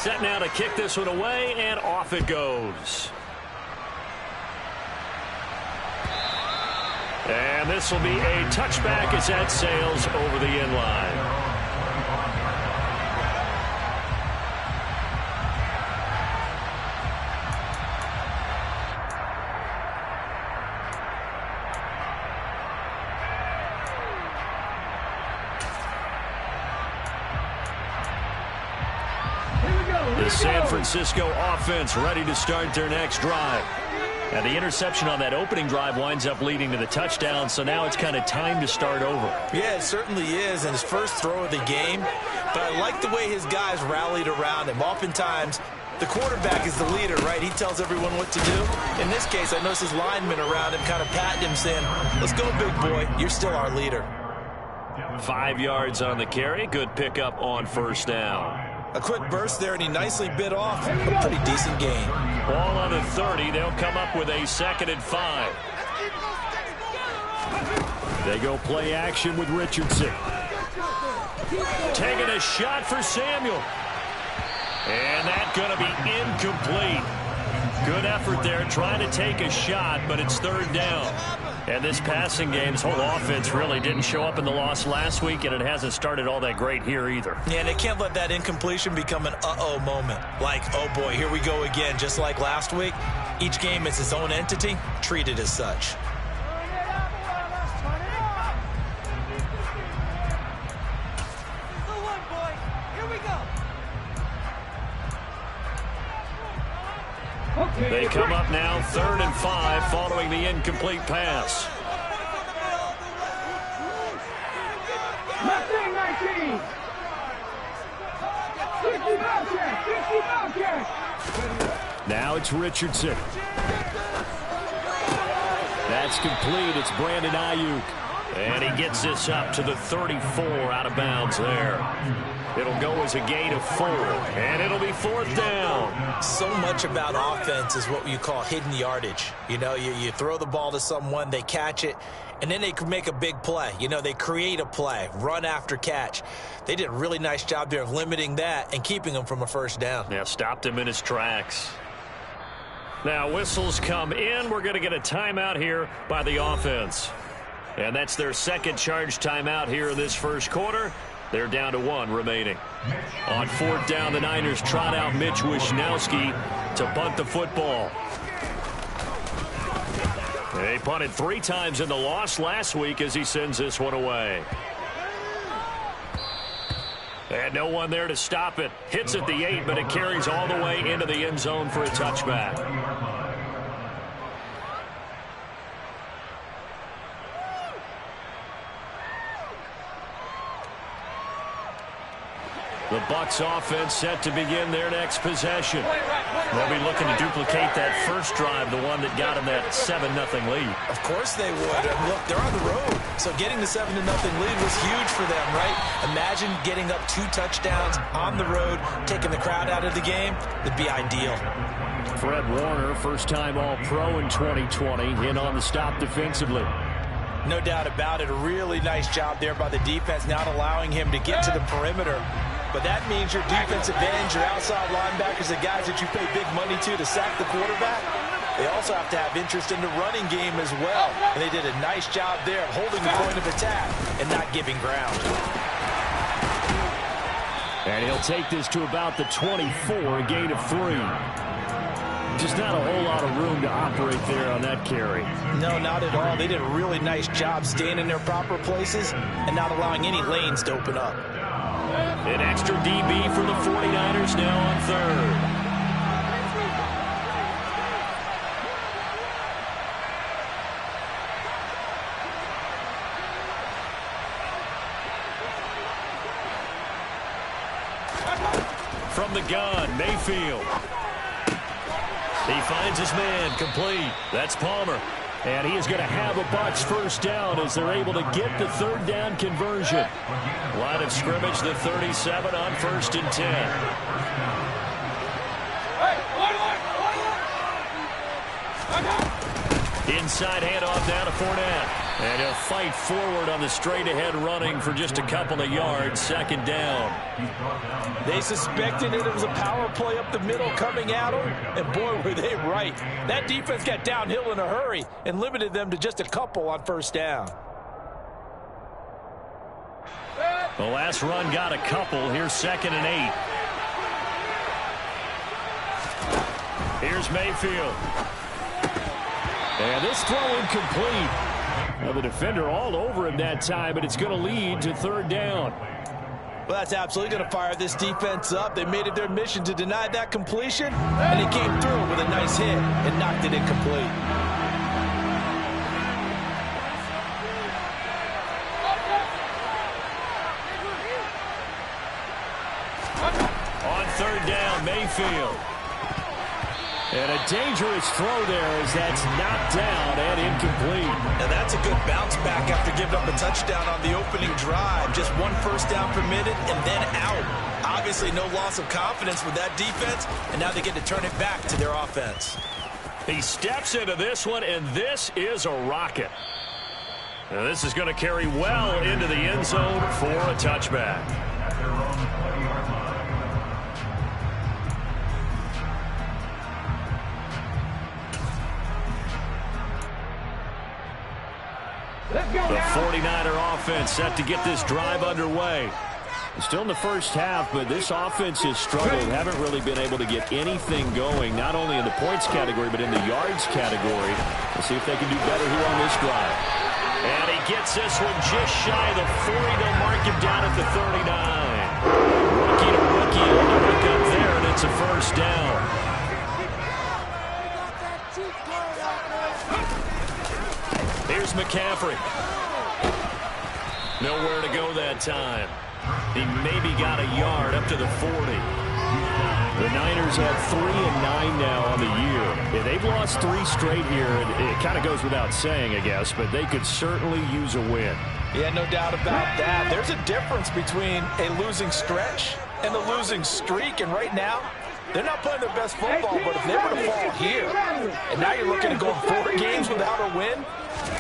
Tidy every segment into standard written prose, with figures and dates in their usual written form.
Set now to kick this one away, and off it goes. And this will be a touchback as that sails over the end line. The San Francisco offense ready to start their next drive. And the interception on that opening drive winds up leading to the touchdown, so now it's kind of time to start over. Yeah, it certainly is, and his first throw of the game. But I like the way his guys rallied around him. Oftentimes, the quarterback is the leader, right? He tells everyone what to do. In this case, I noticed his linemen around him kind of patting him, saying, let's go, big boy. You're still our leader. 5 yards on the carry. Good pickup on first down. A quick burst there, and he nicely bit off a pretty decent gain. Ball on the 30. They'll come up with a 2nd and 5. They go play action with Richardson. Taking a shot for Samuel. And that's going to be incomplete. Good effort there trying to take a shot, but it's 3rd down. And this passing game's whole offense really didn't show up in the loss last week, and it hasn't started all that great here either. Yeah, and they can't let that incompletion become an uh-oh moment. Like, oh boy, here we go again, just like last week. Each game is its own entity, treated as such. They come up now 3rd and 5 following the incomplete pass. Now it's Richardson. That's complete. It's Brandon Ayuk. And he gets this up to the 34 out of bounds there. It'll go as a gain of 4, and it'll be 4th down. So much about offense is what you call hidden yardage. You know, you throw the ball to someone, they catch it, and then they can make a big play. You know, they create a play, run after catch. They did a really nice job there of limiting that and keeping him from a first down. Yeah, stopped him in his tracks. Now whistles come in. We're going to get a timeout here by the offense. And that's their 2nd charge timeout here in this first quarter. They're down to 1 remaining. On 4th down, the Niners trot out Mitch Wishnowski to punt the football. They punted 3 times in the loss last week as he sends this one away. And no one there to stop it. Hits at the 8, but it carries all the way into the end zone for a touchback. The Bucs offense set to begin their next possession. They'll be looking to duplicate that first drive, the one that got them that 7-0 lead. Of course they would. And look, they're on the road. So getting the 7-0 lead was huge for them, right? Imagine getting up 2 touchdowns on the road, taking the crowd out of the game. It'd be ideal. Fred Warner, first-time All-Pro in 2020, in on the stop defensively. No doubt about it. A really nice job there by the defense, not allowing him to get to the perimeter. But that means your defensive ends, your outside linebackers, the guys that you pay big money to sack the quarterback, they also have to have interest in the running game as well. And they did a nice job there of holding the point of attack and not giving ground. And he'll take this to about the 24, a gain of 3. Just not a whole lot of room to operate there on that carry. No, not at all. They did a really nice job staying in their proper places and not allowing any lanes to open up. An extra DB for the 49ers now on 3rd. From the gun, Mayfield. He finds his man, complete. That's Palmer. And he is going to have a Bucs first down as they're able to get the 3rd down conversion. Line of scrimmage, the 37 on 1st and 10. inside handoff down to Fournette. And he'll fight forward on the straight-ahead running for just a couple of yards. Second down. They suspected it was a power play up the middle coming at them, and boy, were they right. That defense got downhill in a hurry and limited them to just a couple on first down. The last run got a couple. Here's 2nd and 8. Here's Mayfield. And this throw incomplete. Well, the defender all over him that time, but it's going to lead to 3rd down. Well, that's absolutely going to fire this defense up. They made it their mission to deny that completion, and he came through with a nice hit and knocked it incomplete. On 3rd down, Mayfield. And a dangerous throw there as that's knocked down and incomplete. Now that's a good bounce back after giving up a touchdown on the opening drive. Just 1 first down permitted and then out. Obviously no loss of confidence with that defense, and now they get to turn it back to their offense. He steps into this one, and this is a rocket. Now this is going to carry well into the end zone for a touchback. The 49er offense set to get this drive underway. Still in the first half, but this offense has struggled. Haven't really been able to get anything going, not only in the points category, but in the yards category. We'll see if they can do better here on this drive. And he gets this one just shy of the 40. They'll mark him down at the 39. Rookie to rookie on the hook up there, and it's a first down. Here's McCaffrey. Nowhere to go that time. He maybe got a yard up to the 40. The Niners have 3-9 now on the year. Yeah, they've lost 3 straight here. It kind of goes without saying, I guess, but they could certainly use a win. Yeah, no doubt about that. There's a difference between a losing stretch and a losing streak, and right now, they're not playing their best football, but if they were to fall here, and now you're looking at going 4 games without a win,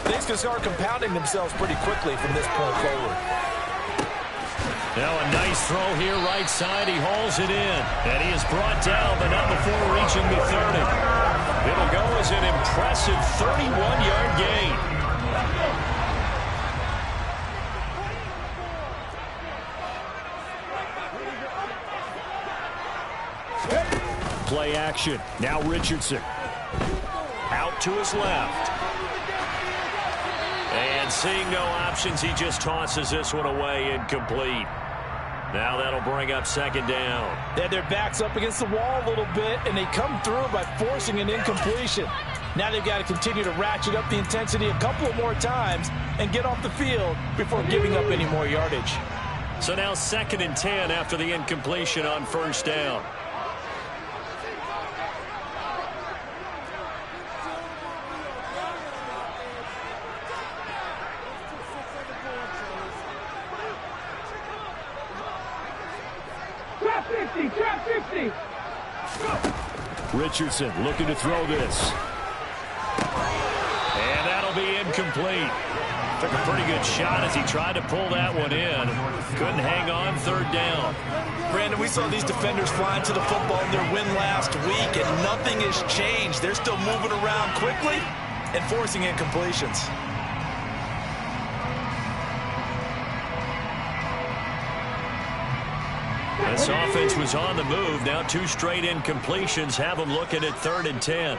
things can start compounding themselves pretty quickly from this point forward. Now a nice throw here right side. He hauls it in. And he is brought down, but not before reaching the 30. It'll go as an impressive 31-yard gain. Play action. Now Richardson. Out to his left. And seeing no options, he just tosses this one away, incomplete. Now that'll bring up 2nd down. They had their backs up against the wall a little bit, and they come through by forcing an incompletion. Now they've got to continue to ratchet up the intensity a couple of more times and get off the field before giving up any more yardage. So now 2nd and 10 after the incompletion on first down. Richardson looking to throw this. And that'll be incomplete. Took a pretty good shot as he tried to pull that one in. Couldn't hang on, 3rd down. Brandon, we saw these defenders flying to the football in their win last week, and nothing has changed. They're still moving around quickly and forcing incompletions. This offense was on the move. Now 2 straight incompletions have them looking at 3rd and 10.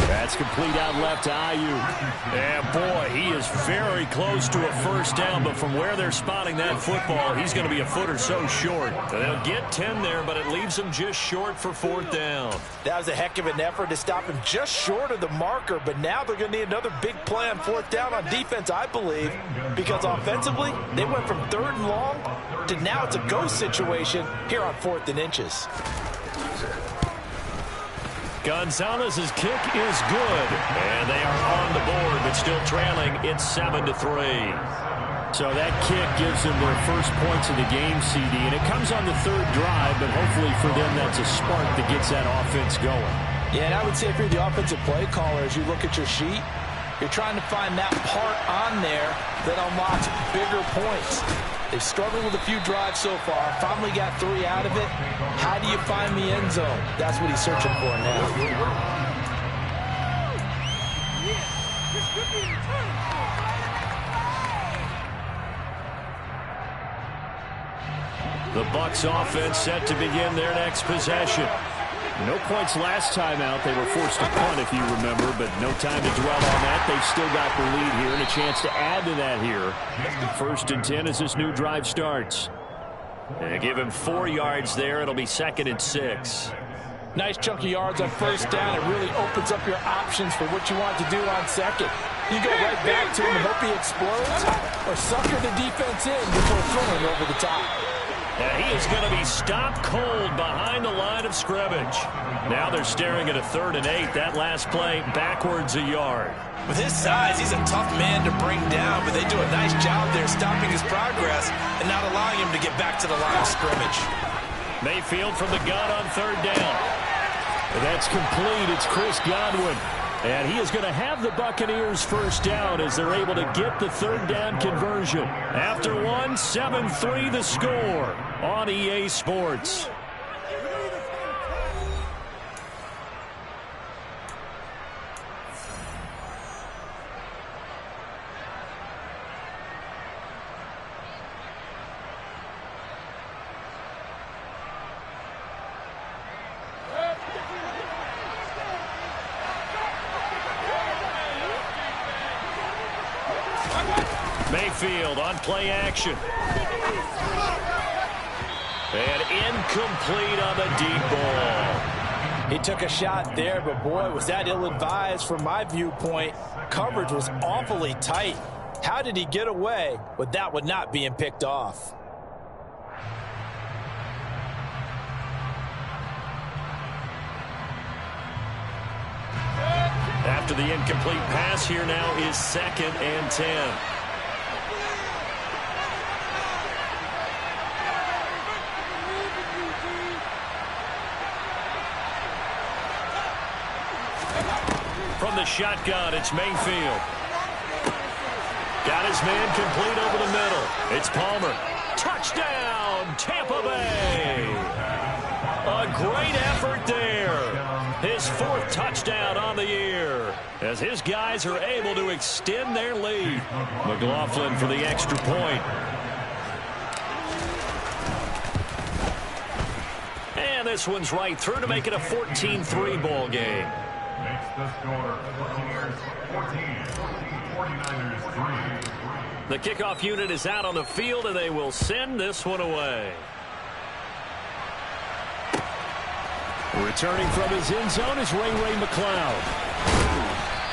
That's complete out left to Ayuk. And boy, he is very close to a first down, but from where they're spotting that football, he's going to be a foot or so short. They'll get 10 there, but it leaves them just short for 4th down. That was a heck of an effort to stop him just short of the marker, but now they're going to need another big play on 4th down on defense, I believe, because offensively, they went from 3rd and long to now it's a go situation here on 4th and inches. Gonzalez's kick is good, and they are on the board, but still trailing. It's 7-3. So that kick gives them their first points of the game, CD, and it comes on the third drive, but hopefully for them that's a spark that gets that offense going. Yeah, and I would say if you're the offensive play caller, as you look at your sheet, you're trying to find that part on there that unlocks bigger points. They've struggled with a few drives so far, finally got 3 out of it. How do you find the end zone? That's what he's searching for now. The Bucs offense set to begin their next possession. No points last time out. They were forced to punt, if you remember, but no time to dwell on that. They've still got the lead here and a chance to add to that here. 1st and 10 as this new drive starts. And give him 4 yards there. It'll be 2nd and 6. Nice chunk of yards on 1st down. It really opens up your options for what you want to do on 2nd. You go right back to him and hope he explodes, or sucker the defense in before throwing over the top. And he is going to be stopped cold behind the line of scrimmage. Now they're staring at a 3rd and 8. That last play backwards a yard. With his size, he's a tough man to bring down, but they do a nice job there stopping his progress and not allowing him to get back to the line of scrimmage. Mayfield from the gun on 3rd down. And that's complete. It's Chris Godwin. And he is going to have the Buccaneers 1st down as they're able to get the 3rd down conversion. After 1, 7-3 the score on EA Sports. Mayfield on play action. And incomplete on the deep ball. He took a shot there, but boy, was that ill-advised from my viewpoint. Coverage was awfully tight. How did he get away with that one not being picked off? After the incomplete pass, here now is 2nd and 10. From the shotgun, it's Mayfield. Got his man complete over the middle. It's Palmer. Touchdown, Tampa Bay. A great effort there. His 4th touchdown on the year as his guys are able to extend their lead. McLaughlin for the extra point. And this one's right through to make it a 14-3 ball game. Makes the score Buccaneers 14, 49ers 3. The kickoff unit is out on the field, and they will send this one away. Returning from his end zone is Ray McCloud.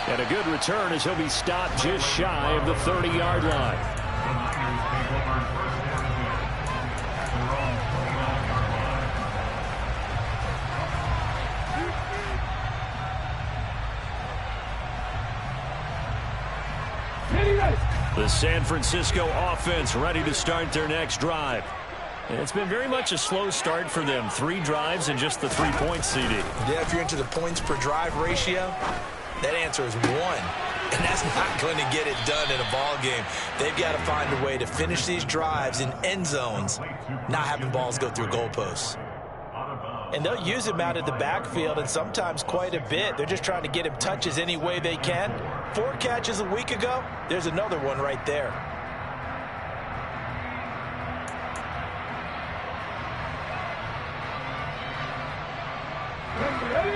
And a good return as he'll be stopped just shy of the 30-yard line. The San Francisco offense ready to start their next drive. And it's been very much a slow start for them. 3 drives and just the 3 points, CD. Yeah, if you're into the points per drive ratio, that answer is 1. And that's not going to get it done in a ball game. They've got to find a way to finish these drives in end zones, not having balls go through goalposts. And they'll use him out of the backfield, and sometimes quite a bit. They're just trying to get him touches any way they can. 4 catches a week ago, there's another one right there.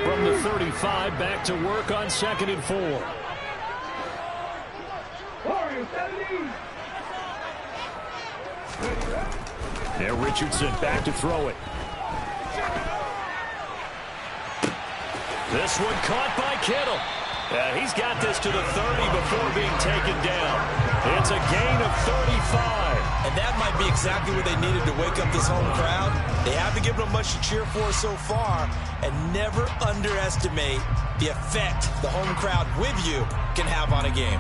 From the 35, back to work on 2nd and 4. Now Richardson back to throw it. This one caught by Kittle. He's got this to the 30 before being taken down. It's a gain of 35. And that might be exactly what they needed to wake up this home crowd. They haven't given them much to cheer for so far. And never underestimate the effect the home crowd with you can have on a game.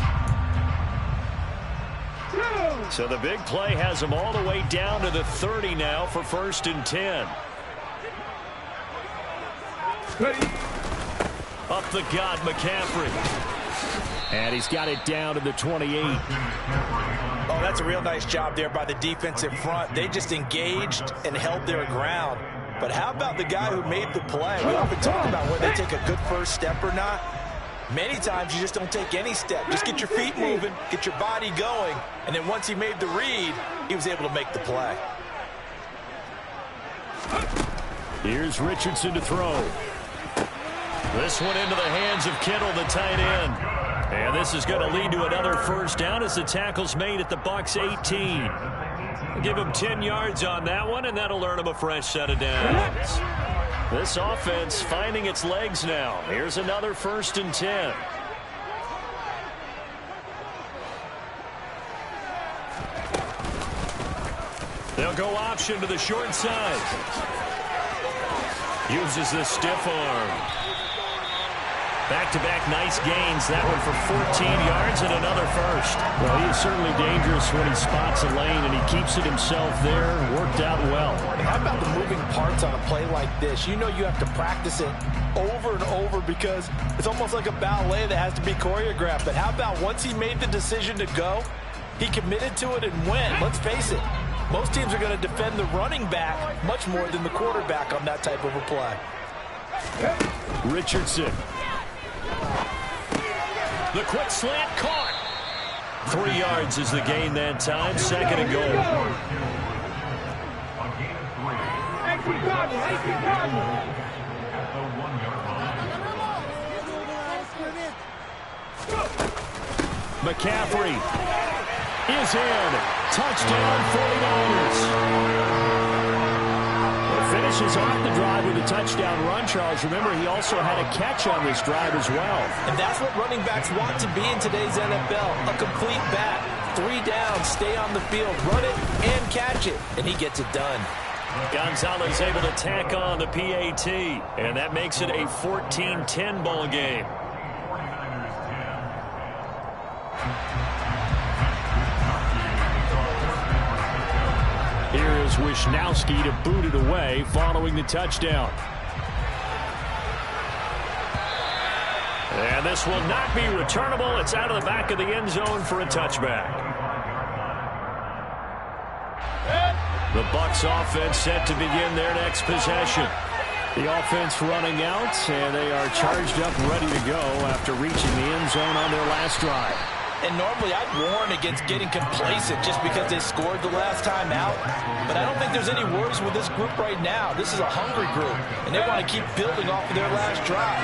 So the big play has them all the way down to the 30 now for 1st and 10. Up the gut, McCaffrey. And he's got it down to the 28. Oh, that's a real nice job there by the defensive front. They just engaged and held their ground. But how about the guy who made the play? We often talk about whether they take a good first step or not. Many times you just don't take any step. Just get your feet moving, get your body going, and then once he made the read, he was able to make the play. Here's Richardson to throw. This one into the hands of Kittle, the tight end. And this is going to lead to another first down as the tackle's made at the Bucs 18. Give him 10 yards on that one, and that'll earn him a fresh set of downs. This offense finding its legs now. Here's another 1st and 10. They'll go option to the short side. Uses the stiff arm. Back-to-back nice gains. That one for 14 yards and another first. Well, he is certainly dangerous when he spots a lane, and he keeps it himself there. Worked out well. And how about the moving parts on a play like this? You know you have to practice it over and over because it's almost like a ballet that has to be choreographed. But how about once he made the decision to go, he committed to it and went. Let's face it, most teams are going to defend the running back much more than the quarterback on that type of a play. Richardson. The quick slant caught. 3 yards is the gain that time. 2nd and goal. McCaffrey is in. Touchdown 49ers. Finishes off the drive with a touchdown run, Charles. Remember, he also had a catch on this drive as well. And that's what running backs want to be in today's NFL. A complete back. 3 downs, stay on the field, run it, and catch it. And he gets it done. Gonzalez able to tack on the PAT. And that makes it a 14-10 ball game. Here is Wishnowski to boot it away following the touchdown. And this will not be returnable. It's out of the back of the end zone for a touchback. The Bucs offense set to begin their next possession. The offense running out, and they are charged up ready to go after reaching the end zone on their last drive. And normally I'd warn against getting complacent just because they scored the last time out. But I don't think there's any worries with this group right now. This is a hungry group, and they want to keep building off of their last drive.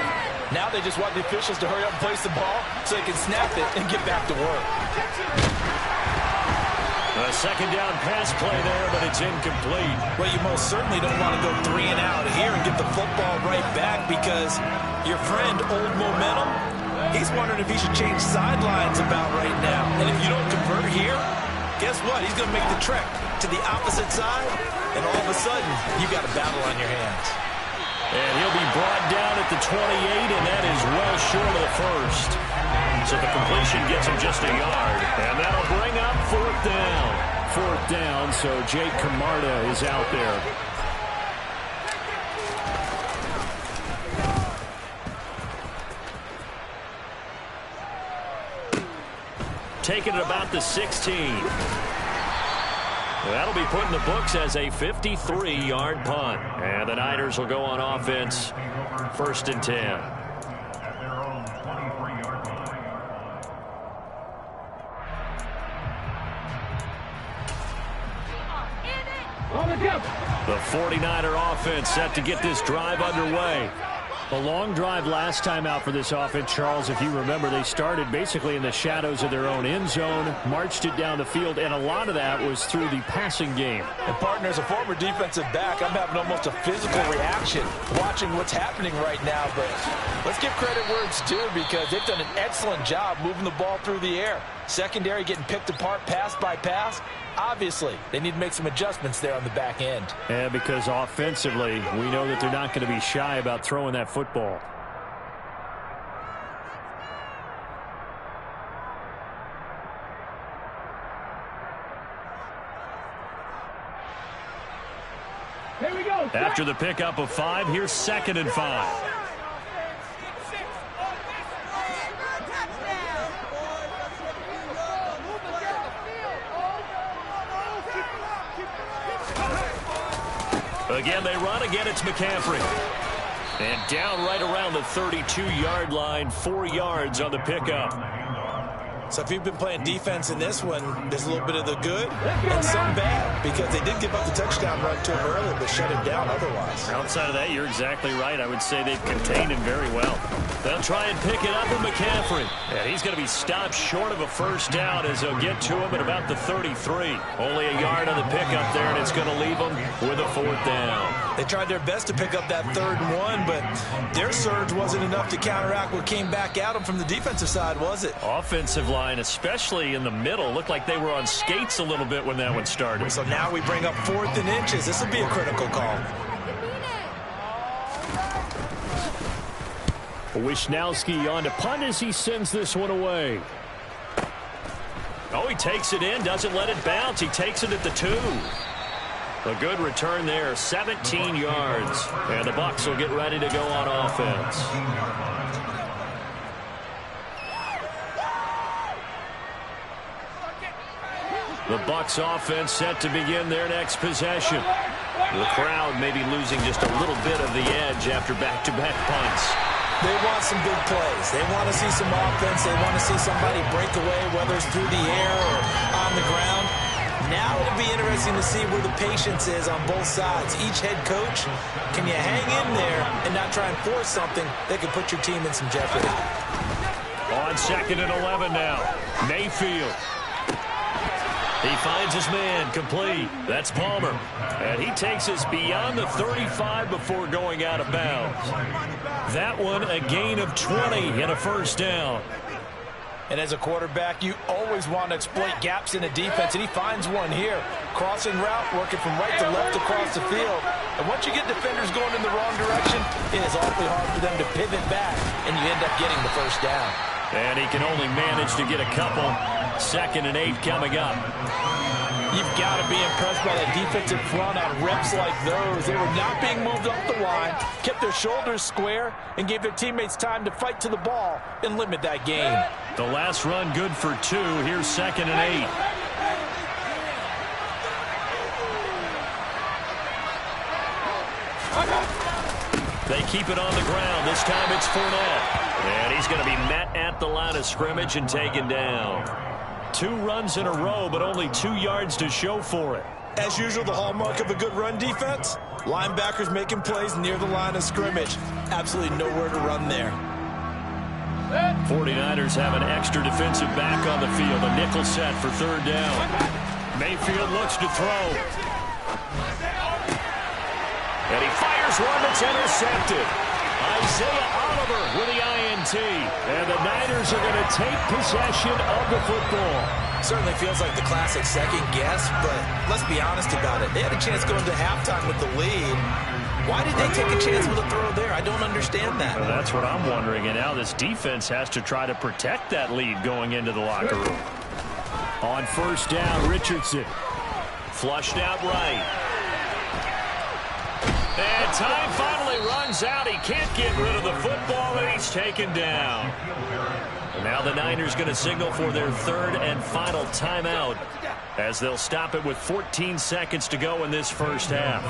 Now they just want the officials to hurry up and place the ball so they can snap it and get back to work. A 2nd down pass play there, but it's incomplete. Well, you most certainly don't want to go 3 and out here and get the football right back because your friend, Old Momentum, he's wondering if he should change sidelines about right now. And if you don't convert here, guess what? He's going to make the trek to the opposite side, and all of a sudden, you got a battle on your hands. And he'll be brought down at the 28, and that is well short of the first. So the completion gets him just a yard, and that'll bring up 4th down. 4th down, so Jake Camarda is out there. Taking it about the 16. That'll be put in the books as a 53-yard punt. And the Niners will go on offense. 1st and 10. The 49er offense set to get this drive underway. A long drive last time out for this offense, Charles. If you remember, they started basically in the shadows of their own end zone, marched it down the field, and a lot of that was through the passing game. And, partner, as a former defensive back, I'm having almost a physical reaction watching what's happening right now. But let's give credit where it's due because they've done an excellent job moving the ball through the air. Secondary getting picked apart pass by pass. Obviously, they need to make some adjustments there on the back end. Yeah, because offensively, we know that they're not going to be shy about throwing that football. After the pickup of 5, here's 2nd and 5. Again, they run. Again, it's McCaffrey. And down right around the 32-yard line, 4 yards on the pickup. So if you've been playing defense in this one, there's a little bit of the good and some bad, because they did give up the touchdown run to him earlier, but shut him down otherwise. Outside of that, you're exactly right. I would say they've contained him very well. They'll try and pick it up with McCaffrey. And he's going to be stopped short of a first down as they'll get to him at about the 33. Only a yard on the pickup there, and it's going to leave them with a 4th down. They tried their best to pick up that 3rd and 1, but their surge wasn't enough to counteract what came back at them from the defensive side, was it? Offensive line, especially in the middle, looked like they were on skates a little bit when that one started. So now we bring up 4th and inches. This will be a critical call. Wisnowski on to punt as he sends this one away. Oh, he takes it in, doesn't let it bounce. He takes it at the 2. A good return there, 17 yards. And the Bucs will get ready to go on offense. The Bucs offense set to begin their next possession. The crowd maybe losing just a little bit of the edge after back-to-back punts. They want some big plays. They want to see some offense. They want to see somebody break away, whether it's through the air or on the ground. Now it'll be interesting to see where the patience is on both sides. Each head coach, can you hang in there and not try and force something that could put your team in some jeopardy? On 2nd and 11 now. Mayfield. He finds his man, complete. That's Palmer. And he takes us beyond the 35 before going out of bounds. That one, a gain of 20 and a first down. And as a quarterback, you always want to exploit gaps in a defense, and he finds one here. Crossing route, working from right to left across the field. And once you get defenders going in the wrong direction, it is awfully hard for them to pivot back, and you end up getting the first down. And he can only manage to get a couple. 2nd and 8 coming up. You've got to be impressed by that defensive front on reps like those. They were not being moved up the line, kept their shoulders square, and gave their teammates time to fight to the ball and limit that gain. The last run good for 2. Here's 2nd and 8. They keep it on the ground. This time it's Fournette. And he's going to be met at the line of scrimmage and taken down. 2 runs in a row, but only 2 yards to show for it. As usual, the hallmark of a good run defense, linebackers making plays near the line of scrimmage. Absolutely nowhere to run there. 49ers have an extra defensive back on the field. A nickel set for 3rd down. Mayfield looks to throw. And he fires one that's intercepted. Isaiah Oliver with the INT. And the Niners are going to take possession of the football. Certainly feels like the classic second guess, but let's be honest about it. They had a chance going to halftime with the lead. Why did they take a chance with a throw there? I don't understand that. Well, that's what I'm wondering. And now this defense has to try to protect that lead going into the locker room. On 1st down, Richardson. Flushed out right. And time finally runs out. He can't get rid of the football, and he's taken down. And now the Niners going to signal for their 3rd and final timeout as they'll stop it with 14 seconds to go in this first half.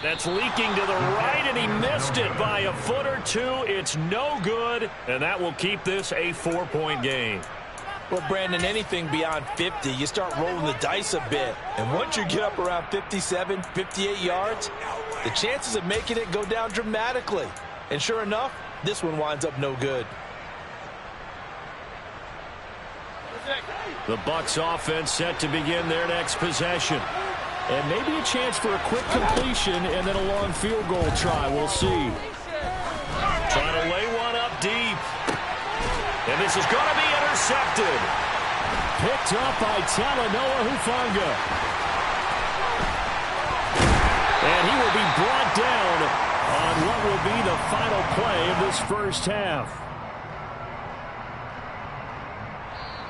That's leaking to the right, and he missed it by a foot or 2. It's no good, and that will keep this a 4-point game. Well, Brandon, anything beyond 50, you start rolling the dice a bit. And once you get up around 57, 58 yards, the chances of making it go down dramatically. And sure enough, this one winds up no good. The Bucs offense set to begin their next possession. And maybe a chance for a quick completion and then a long field goal try. We'll see. Trying to lay one up deep. And this is going to be intercepted. Picked up by Talanoa Hufanga. down on what will be the final play of this first half.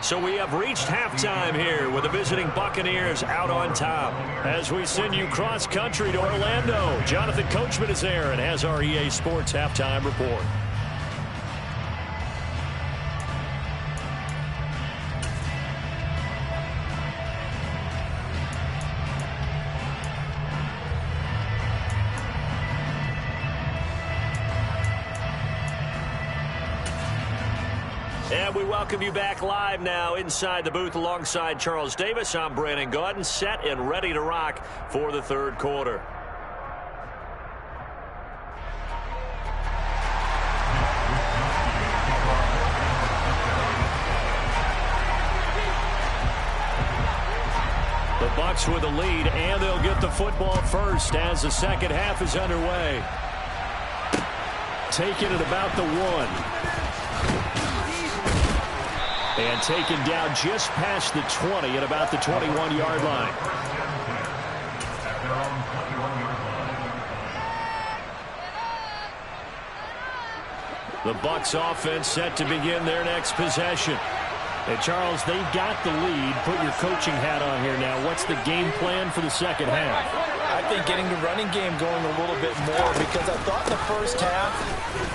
So we have reached halftime here with the visiting Buccaneers out on top. As we send you cross-country to Orlando, Jonathan Coachman is there and has our EA Sports halftime report. And we welcome you back live now inside the booth alongside Charles Davis. I'm Brandon Gaudin, set and ready to rock for the third quarter. The Bucs with a lead, and they'll get the football first as the second half is underway. Taken at about the 1. And taken down just past the 20 at about the 21-yard line. The Bucs offense set to begin their next possession. And Charles, they've got the lead. Put your coaching hat on here now. What's the game plan for the second half? I think getting the running game going a little bit more, because I thought in the first half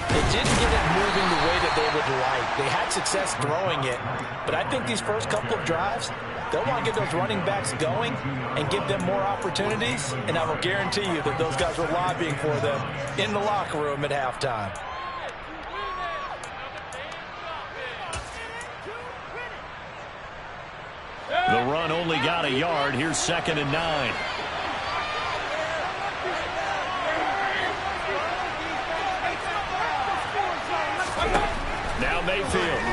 they didn't get it moving the way that they would like. They had success throwing it, but I think these first couple of drives, they'll want to get those running backs going and give them more opportunities, and I will guarantee you that those guys were lobbying for them in the locker room at halftime. The run only got a yard. Here's 2nd and 9. Now Mayfield.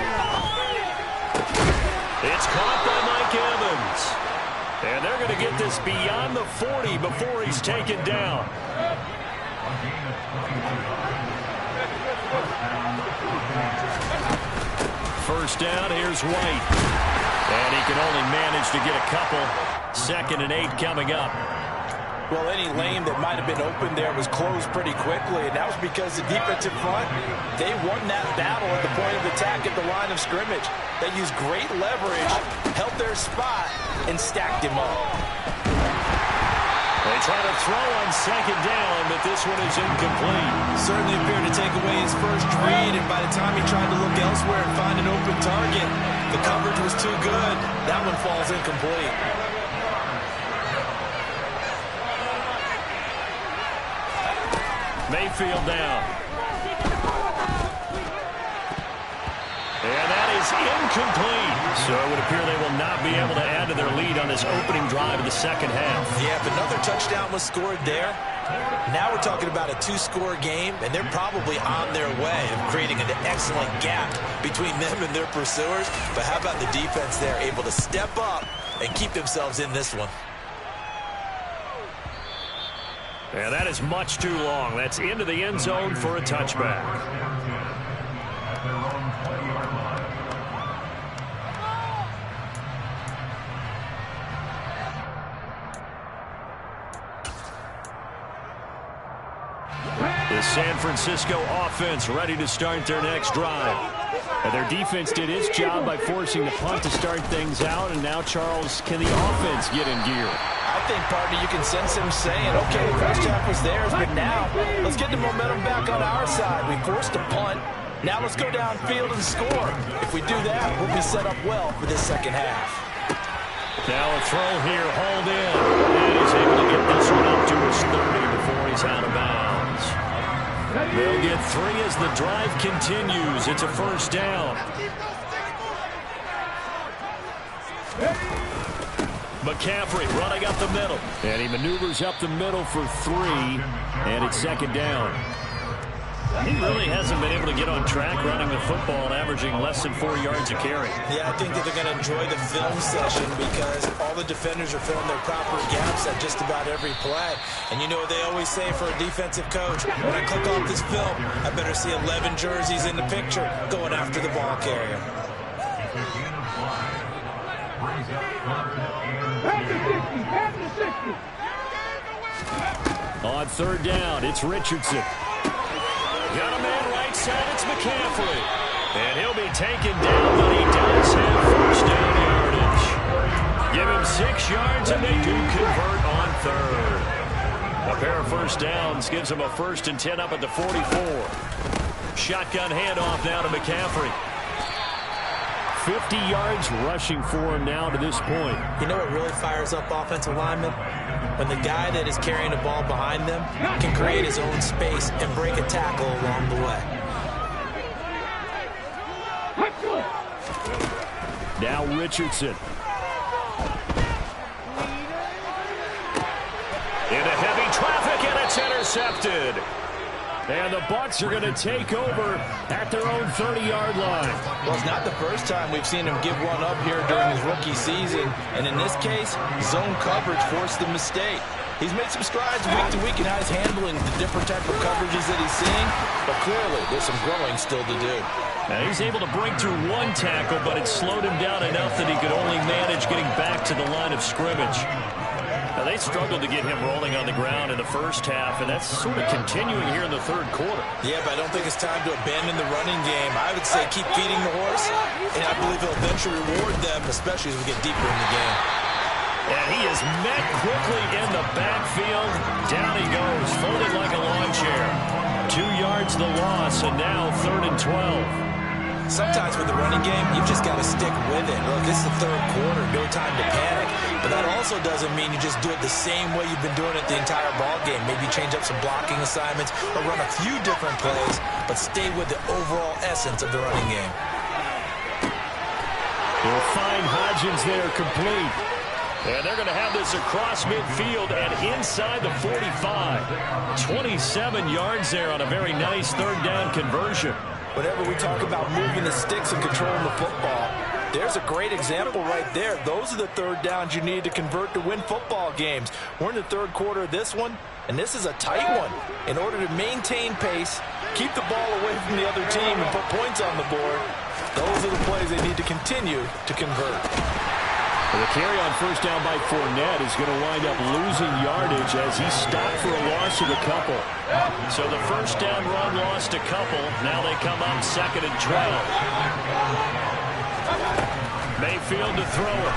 It's caught by Mike Evans. And they're going to get this beyond the 40 before he's taken down. First down, here's White. And he can only manage to get a couple. 2nd and 8 coming up. Well, any lane that might have been open there was closed pretty quickly, and that was because the defensive front, they won that battle at the point of attack at the line of scrimmage. They used great leverage, held their spot, and stacked him up. They try to throw on 2nd down, but this one is incomplete. Certainly appeared to take away his first read, and by the time he tried to look elsewhere and find an open target, the coverage was too good. That one falls incomplete. Mayfield down. And that is incomplete. So it would appear they will not be able to add to their lead on this opening drive of the second half. Yeah, if another touchdown was scored there, now we're talking about a 2-score game, and they're probably on their way of creating an excellent gap between them and their pursuers. But how about the defense there, able to step up and keep themselves in this one? And that is much too long. That's into the end zone for a touchback. The San Francisco offense ready to start their next drive. And their defense did its job by forcing the punt to start things out. And now, Charles, can the offense get in gear? I think, partner, you can sense him saying, okay, the first half was theirs, but now let's get the momentum back on our side. We forced a punt. Now let's go downfield and score. If we do that, we'll be set up well for this second half. Now a throw here, hauled in. And he's able to get this one up to his 30 before he's out of bounds. They'll get 3 as the drive continues. It's a first down. McCaffrey running up the middle. And he maneuvers up the middle for 3. And it's 2nd down. He really hasn't been able to get on track running the football and averaging less than 4 yards a carry. Yeah, I think that they're going to enjoy the film session because all the defenders are filling their proper gaps at just about every play. And you know what they always say for a defensive coach, when I click off this film, I better see 11 jerseys in the picture going after the ball carrier. On third down, it's Richardson. Got a man right side, it's McCaffrey. And he'll be taken down, but he does have first down yardage. Give him 6 yards, and they do convert on third. A pair of first downs gives him a 1st and 10 up at the 44. Shotgun handoff now to McCaffrey. 50 yards rushing for him now to this point. You know what really fires up offensive linemen? When the guy that is carrying the ball behind them can create his own space and break a tackle along the way. Now Richardson. Into heavy traffic, and it's intercepted. And the Bucs are going to take over at their own 30-yard line. Well, it's not the first time we've seen him give one up here during his rookie season. And in this case, zone coverage forced the mistake. He's made some strides week to week in how he's handling the different type of coverages that he's seeing. But clearly, there's some growing still to do. Now, he's able to break through one tackle, but it slowed him down enough that he could only manage getting back to the line of scrimmage. Now, they struggled to get him rolling on the ground in the first half, and that's sort of continuing here in the third quarter. Yeah, but I don't think it's time to abandon the running game. I would say keep feeding the horse, and I believe he'll eventually reward them, especially as we get deeper in the game. And he is met quickly in the backfield. Down he goes, folded like a lawn chair. 2 yards the loss, and now 3rd and 12. Sometimes with the running game, you've just got to stick with it. Look, it's the third quarter, no time to panic. But that also doesn't mean you just do it the same way you've been doing it the entire ball game. Maybe change up some blocking assignments or run a few different plays, but stay with the overall essence of the running game. They'll find Hodgins there complete. And they're going to have this across midfield and inside the 45. 27 yards there on a very nice third down conversion. Whenever we talk about moving the sticks and controlling the football, there's a great example right there. Those are the third downs you need to convert to win football games. We're in the third quarter of this one, and this is a tight one. In order to maintain pace, keep the ball away from the other team, and put points on the board, those are the plays they need to continue to convert. The carry on first down by Fournette is going to wind up losing yardage as he stopped for a loss of a couple. So the first down run lost a couple. Now they come up 2nd and 12. Mayfield to throw it.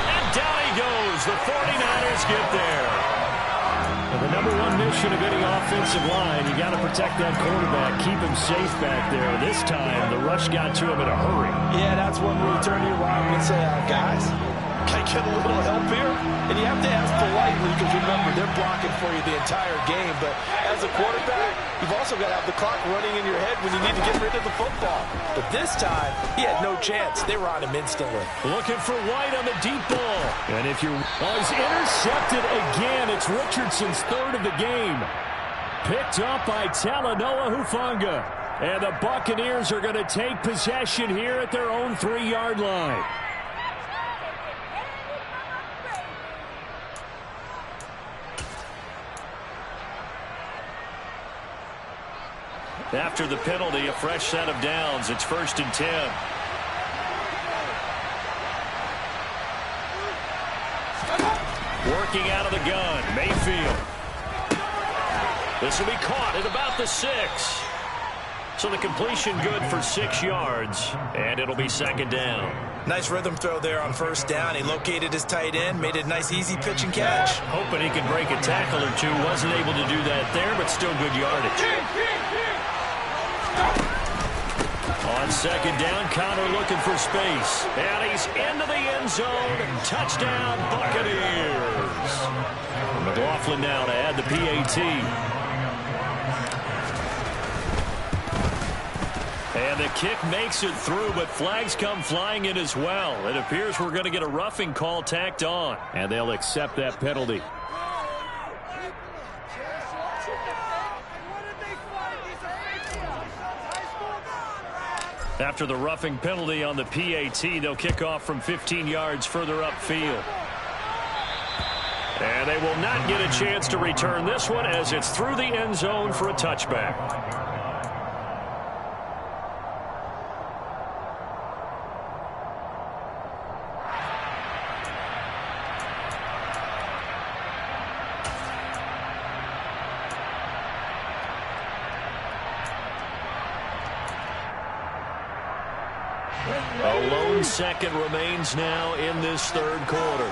And down he goes. The 49ers get there. And the number one mission of any offensive line, you got to protect that quarterback, keep him safe back there. This time, the rush got to him in a hurry. Yeah, that's when we turn you around and say, guys, can I get a little help here? And you have to ask politely because, remember, they're blocking for you the entire game. But as a quarterback, you've also got to have the clock running in your head when you need to get rid of the football. But this time, he had no chance. They were on him instantly. Looking for White on the deep ball. And if you're... Oh, he's intercepted again. It's Richardson's 3rd of the game. Picked up by Talanoa Hufanga. And the Buccaneers are going to take possession here at their own 3-yard line. After the penalty, a fresh set of downs. It's 1st and 10. Working out of the gun, Mayfield. This will be caught at about the 6. So the completion good for 6 yards, and it'll be 2nd down. Nice rhythm throw there on first down. He located his tight end, made it a nice easy pitch and catch. Hoping he could break a tackle or two. Wasn't able to do that there, but still good yardage. On 2nd down, Connor looking for space. And he's into the end zone. Touchdown, Buccaneers. McLaughlin now to add the PAT. And the kick makes it through, but flags come flying in as well. It appears we're going to get a roughing call tacked on. And they'll accept that penalty. After the roughing penalty on the PAT, they'll kick off from 15 yards further upfield. And they will not get a chance to return this one as it's through the end zone for a touchback. A lone second remains now in this third quarter.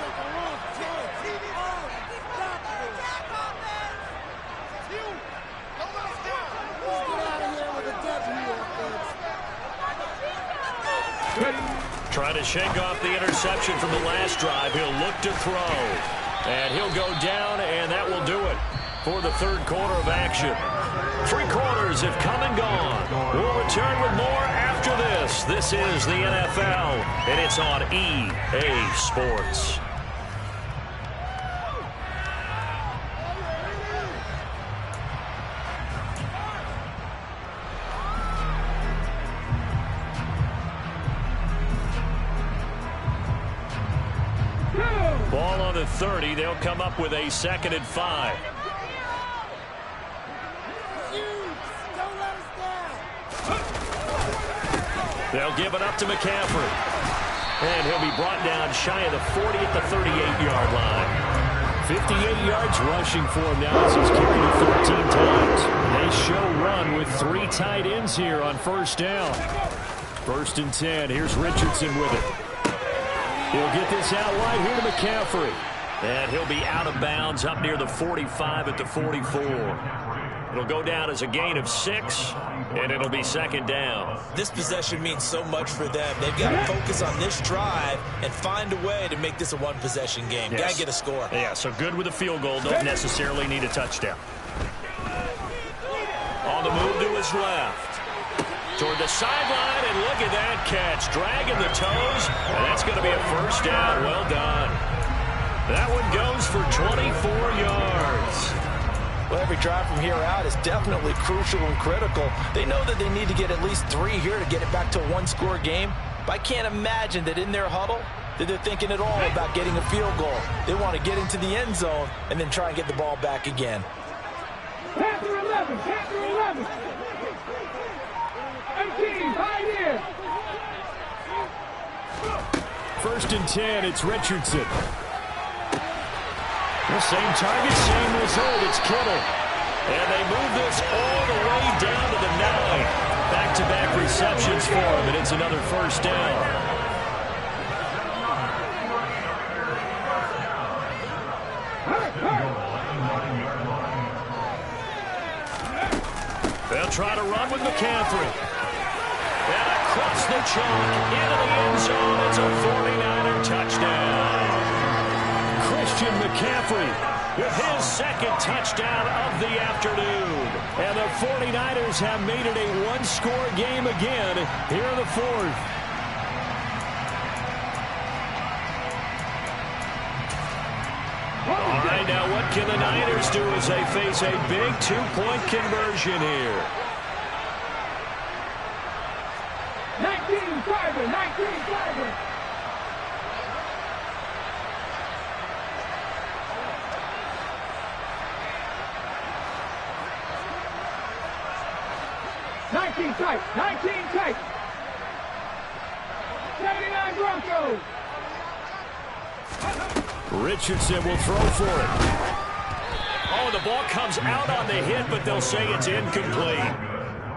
Trying to shake off the interception from the last drive. He'll look to throw. And he'll go down, and that will do it for the third quarter of action. 3 quarters have come and gone. We'll return with more after this. This is the NFL, and it's on EA Sports. Ball on the 30. They'll come up with a 2nd and 5. They'll give it up to McCaffrey. And he'll be brought down shy of the 40 at the 38-yard line. 58 yards rushing for him now as he's carried it 13 times. They show run with 3 tight ends here on first down. 1st and 10. Here's Richardson with it. He'll get this out wide here to McCaffrey. And he'll be out of bounds up near the 45 at the 44. It'll go down as a gain of 6, and it'll be 2nd down. This possession means so much for them. They've got to focus on this drive and find a way to make this a one-possession game. Got to get a score. Yeah, so good with a field goal. Don't necessarily need a touchdown. On the move to his left. Toward the sideline, and look at that catch. Dragging the toes, and that's going to be a 1st down. Well done. That one goes for 24 yards. Well, every drive from here out is definitely crucial and critical. They know that they need to get at least 3 here to get it back to a one-score game. But I can't imagine that in their huddle that they're thinking at all about getting a field goal. They want to get into the end zone and then try and get the ball back again. Panther 11, Panther 11. 18, right here. 1st and 10, it's Richardson. The same target, same result. It's Kittle. And they move this all the way down to the 9. Back-to-back receptions for him, and it's another 1st down. They'll try to run with McCaffrey. And across the chalk, into the end zone. It's a 49er touchdown. Christian McCaffrey with his 2nd touchdown of the afternoon. And the 49ers have made it a one-score game again here in the 4th. All right, now what can the Niners do as they face a big 2-point conversion here? 19-5, 19-5. Tight, 19 tight. 79 Broncos. Richardson will throw for it. Oh, the ball comes out on the hit, but they'll say it's incomplete.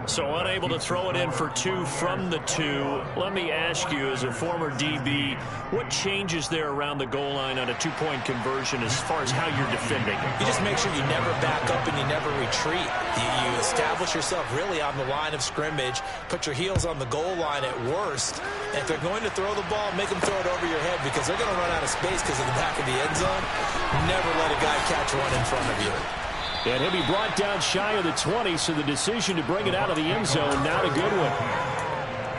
So unable to throw it in for 2 from the 2. Let me ask you, as a former DB, what changes there around the goal line on a 2-point conversion as far as how you're defending? You just make sure you never back up and you never retreat. You establish yourself really on the line of scrimmage, put your heels on the goal line at worst. And if they're going to throw the ball, make them throw it over your head because they're going to run out of space because of the back of the end zone. Never let a guy catch one in front of you. And he'll be brought down shy of the 20, so the decision to bring it out of the end zone, not a good one.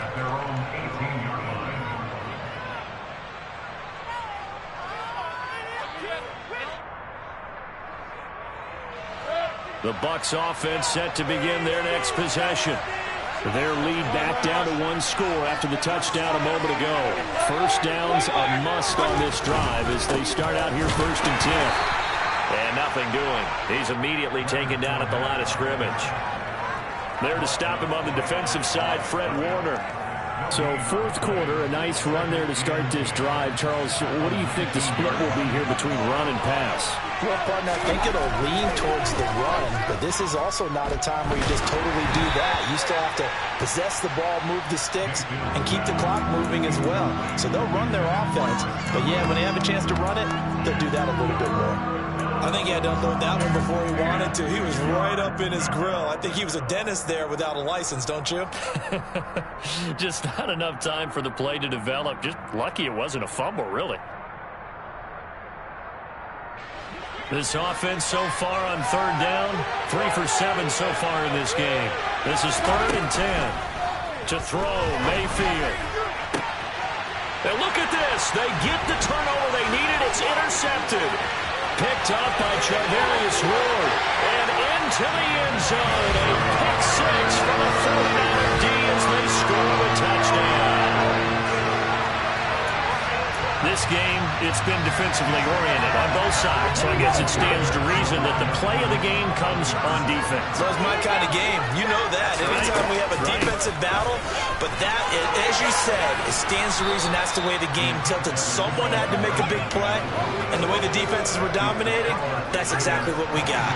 At their own 18-yard line. The Bucs offense set to begin their next possession. Their lead back down to 1 score after the touchdown a moment ago. 1st down's a must on this drive as they start out here 1st and 10. And nothing doing. He's immediately taken down at the line of scrimmage. There to stop him on the defensive side, Fred Warner. So fourth quarter, a nice run there to start this drive. Charles, what do you think the split will be here between run and pass? Well, partner, I think it'll lean towards the run, but this is also not a time where you just totally do that. You still have to possess the ball, move the sticks, and keep the clock moving as well. So they'll run their offense, but yeah, when they have a chance to run it, they'll do that a little bit more. I think he had to unload that one before he wanted to. He was right up in his grill. I think he was a dentist there without a license, don't you? Just not enough time for the play to develop. Just lucky it wasn't a fumble, really. This offense so far on third down, 3 for 7 so far in this game. This is 3rd and 10. To throw, Mayfield. And look at this. They get the turnover they needed. It's intercepted. Picked up by Charvarius Ward. And into the end zone. A pick 6 from a 49er D as they score a touchdown. This game, it's been defensively oriented on both sides, so I guess it stands to reason that the play of the game comes on defense. So it's my kind of game. You know that. Anytime we have a defensive battle, but that, as you said, it stands to reason that's the way the game tilted. Someone had to make a big play, and the way the defenses were dominating, that's exactly what we got.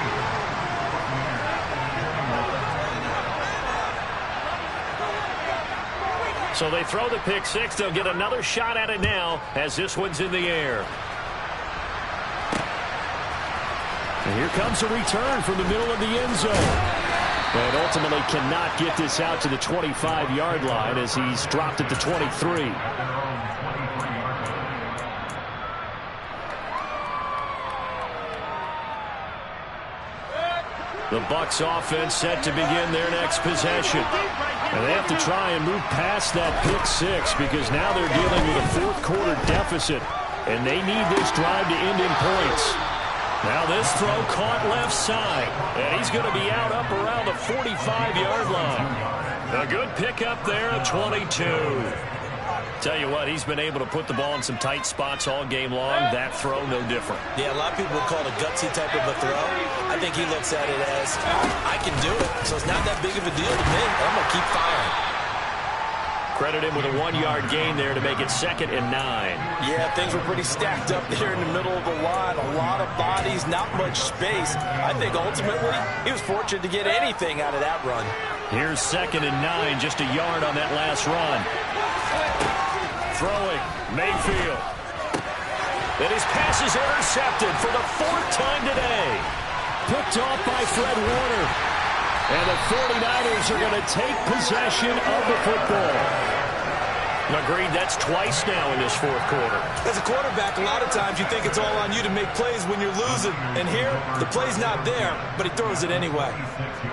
So they throw the pick 6. They'll get another shot at it now as this one's in the air. And here comes a return from the middle of the end zone. But ultimately cannot get this out to the 25-yard line as he's dropped at the 23. The Bucs offense set to begin their next possession. And they have to try and move past that pick 6 because now they're dealing with a fourth quarter deficit. And they need this drive to end in points. Now this throw caught left side. And he's going to be out up around the 45-yard line. A good pickup there at 22. Tell you what, he's been able to put the ball in some tight spots all game long. That throw, no different. Yeah, a lot of people would call it a gutsy type of a throw. I think he looks at it as, I can do it. So it's not that big of a deal to me. I'm going to keep firing. Credit him with a 1-yard gain there to make it 2nd and 9. Yeah, things were pretty stacked up there in the middle of the line. A lot of bodies, not much space. I think ultimately he was fortunate to get anything out of that run. Here's 2nd and 9, just a yard on that last run. Throwing, Mayfield. And his pass is intercepted for the 4th time today. Picked off by Fred Warner. And the 49ers are going to take possession of the football. Agreed, that's twice now in this fourth quarter. As a quarterback, a lot of times you think it's all on you to make plays when you're losing. And here, the play's not there, but he throws it anyway.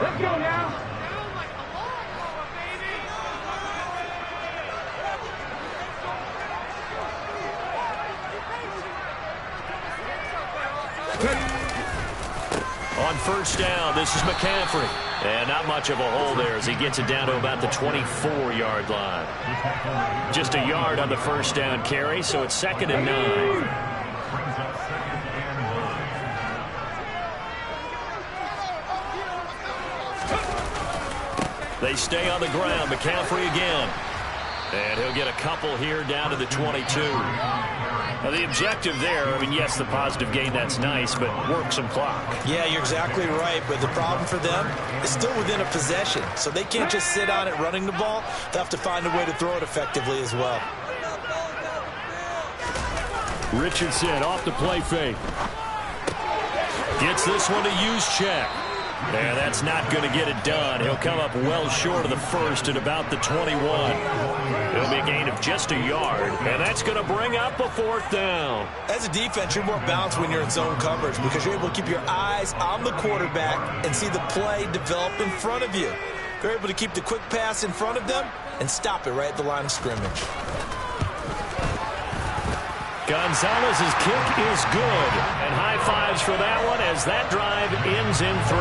Let's go now. On first down, this is McCaffrey. And not much of a hole there as he gets it down to about the 24-yard line. Just a yard on the first down carry, so it's 2nd and 9. They stay on the ground. McCaffrey again. And he'll get a couple here down to the 22. Now, the objective there, I mean, yes, the positive gain, that's nice, but work some clock. Yeah, you're exactly right, but the problem for them is still within a possession, so they can't just sit on it running the ball. They'll have to find a way to throw it effectively as well. Richardson off the play fake. Gets this one to Juszczyk. And that's not going to get it done. He'll come up well short of the first at about the 21. It'll be a gain of just a yard, and that's going to bring up a 4th down. As a defense, you're more balanced when you're in zone coverage because you're able to keep your eyes on the quarterback and see the play develop in front of you. You're able to keep the quick pass in front of them and stop it right at the line of scrimmage. Gonzalez's kick is good, and high fives for that one as that drive ends in 3.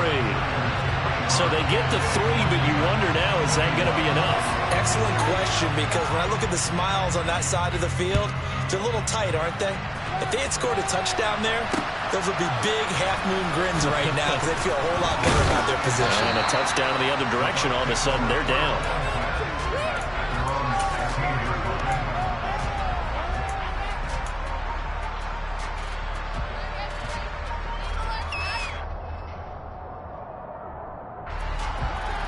So they get the 3, but you wonder now, is that going to be enough? Excellent question, because when I look at the smiles on that side of the field, they're a little tight, aren't they? If they had scored a touchdown there, those would be big half-moon grins right now because they feel a whole lot better about their position. And a touchdown in the other direction, all of a sudden they're down.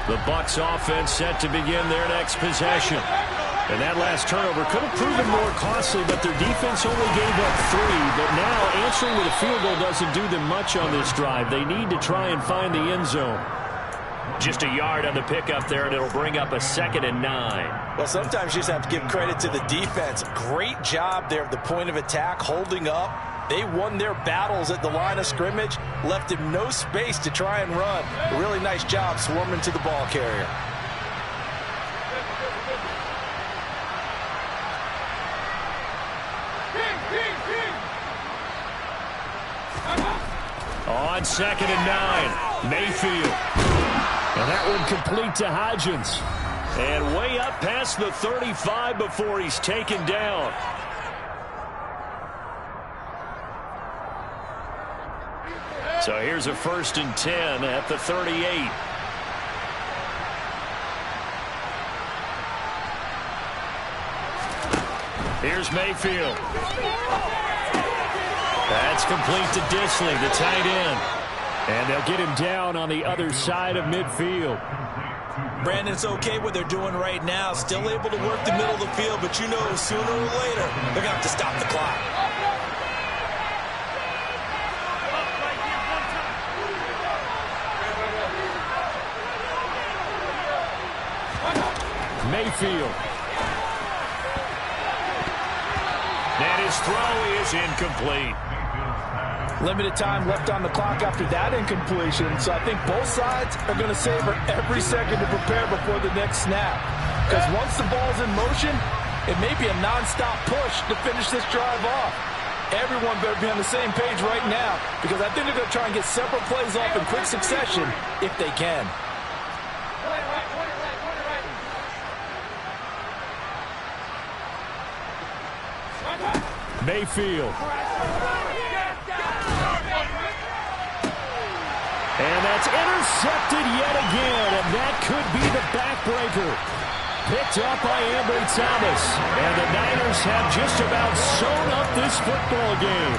The Bucs offense set to begin their next possession. And that last turnover could have proven more costly, but their defense only gave up 3. But now answering with a field goal doesn't do them much on this drive. They need to try and find the end zone. Just a yard on the pickup there, and it'll bring up a 2nd and 9. Well, sometimes you just have to give credit to the defense. Great job there at the point of attack, holding up. They won their battles at the line of scrimmage, left him no space to try and run. A really nice job swarming to the ball carrier. On 2nd and 9, Mayfield. And that one complete to Hodgins. And way up past the 35 before he's taken down. So here's a 1st and 10 at the 38. Here's Mayfield. That's complete to Disley, the tight end. And they'll get him down on the other side of midfield. Brandon, it's okay what they're doing right now. Still able to work the middle of the field, but you know sooner or later they're going to have to stop the clock. Mayfield. And his throw is incomplete. Limited time left on the clock after that incompletion, so I think both sides are going to savor every second to prepare before the next snap. Because once the ball's in motion, it may be a nonstop push to finish this drive off. Everyone better be on the same page right now, because I think they're going to try and get several plays off in quick succession if they can. Mayfield. And that's intercepted yet again, and that could be the backbreaker. Picked up by Ambry Thomas, and the Niners have just about sewn up this football game.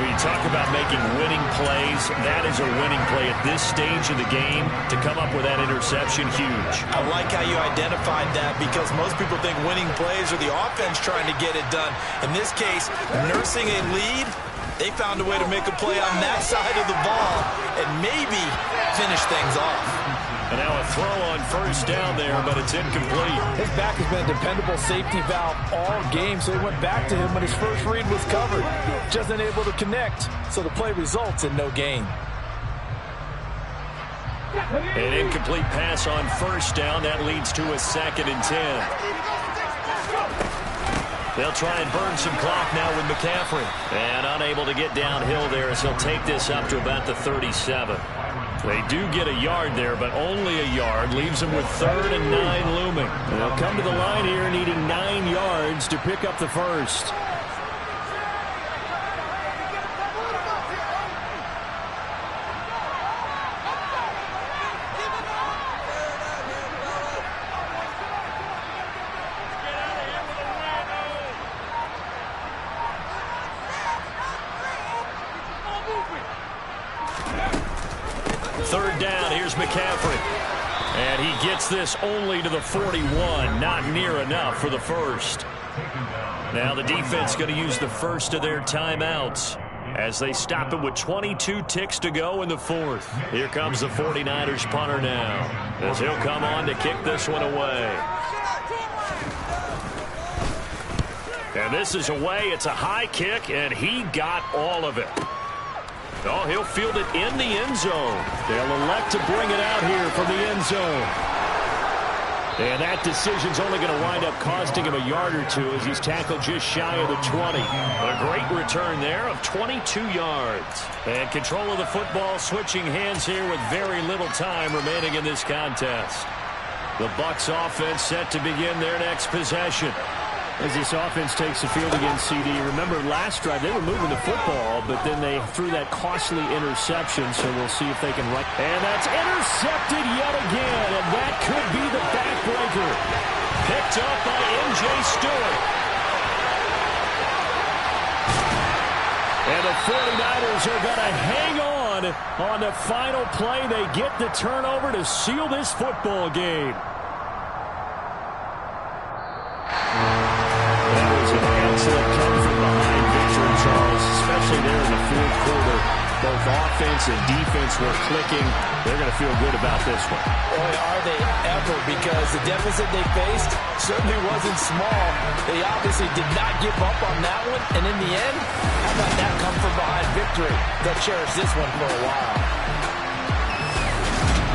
When you talk about making winning plays, that is a winning play at this stage of the game. To come up with that interception, huge. I like how you identified that, because most people think winning plays are the offense trying to get it done. In this case, nursing a lead, they found a way to make a play on that side of the ball and maybe finish things off. And now a throw on 1st down there, but it's incomplete. His back has been a dependable safety valve all game, so he went back to him when his first read was covered. Just unable to connect, so the play results in no gain. An incomplete pass on 1st down. That leads to a 2nd and 10. They'll try and burn some clock now with McCaffrey. And unable to get downhill there as he'll take this up to about the 37. They do get a yard there, but only a yard. Leaves them with 3rd and 9 looming. And they'll come to the line here needing 9 yards to pick up the 1st. McCaffrey. And he gets this only to the 41. Not near enough for the 1st. Now the defense going to use the 1st of their timeouts as they stop him with 22 ticks to go in the 4th. Here comes the 49ers punter now, as he'll come on to kick this one away. And this is away. It's a high kick, and he got all of it. Oh, he'll field it in the end zone. They'll elect to bring it out here from the end zone. And that decision's only going to wind up costing him a yard or two as he's tackled just shy of the 20. A great return there of 22 yards. And control of the football switching hands here with very little time remaining in this contest. The Bucs offense set to begin their next possession. As this offense takes the field against CD, remember last drive they were moving the football, but then they threw that costly interception, so we'll see if they can run. And that's intercepted yet again, and that could be the backbreaker. Picked up by M.J. Stewart. And the 49ers are going to hang on run. On the final play, they get the turnover to seal this football game. That was an excellent come from behind victory, Charles, especially there in the fourth quarter. Both offense and defense were clicking. They're going to feel good about this one. Boy, are they ever, because the deficit they faced certainly wasn't small. They obviously did not give up on that one, and in the end, how about that come from behind victory? They'll cherish this one for a while.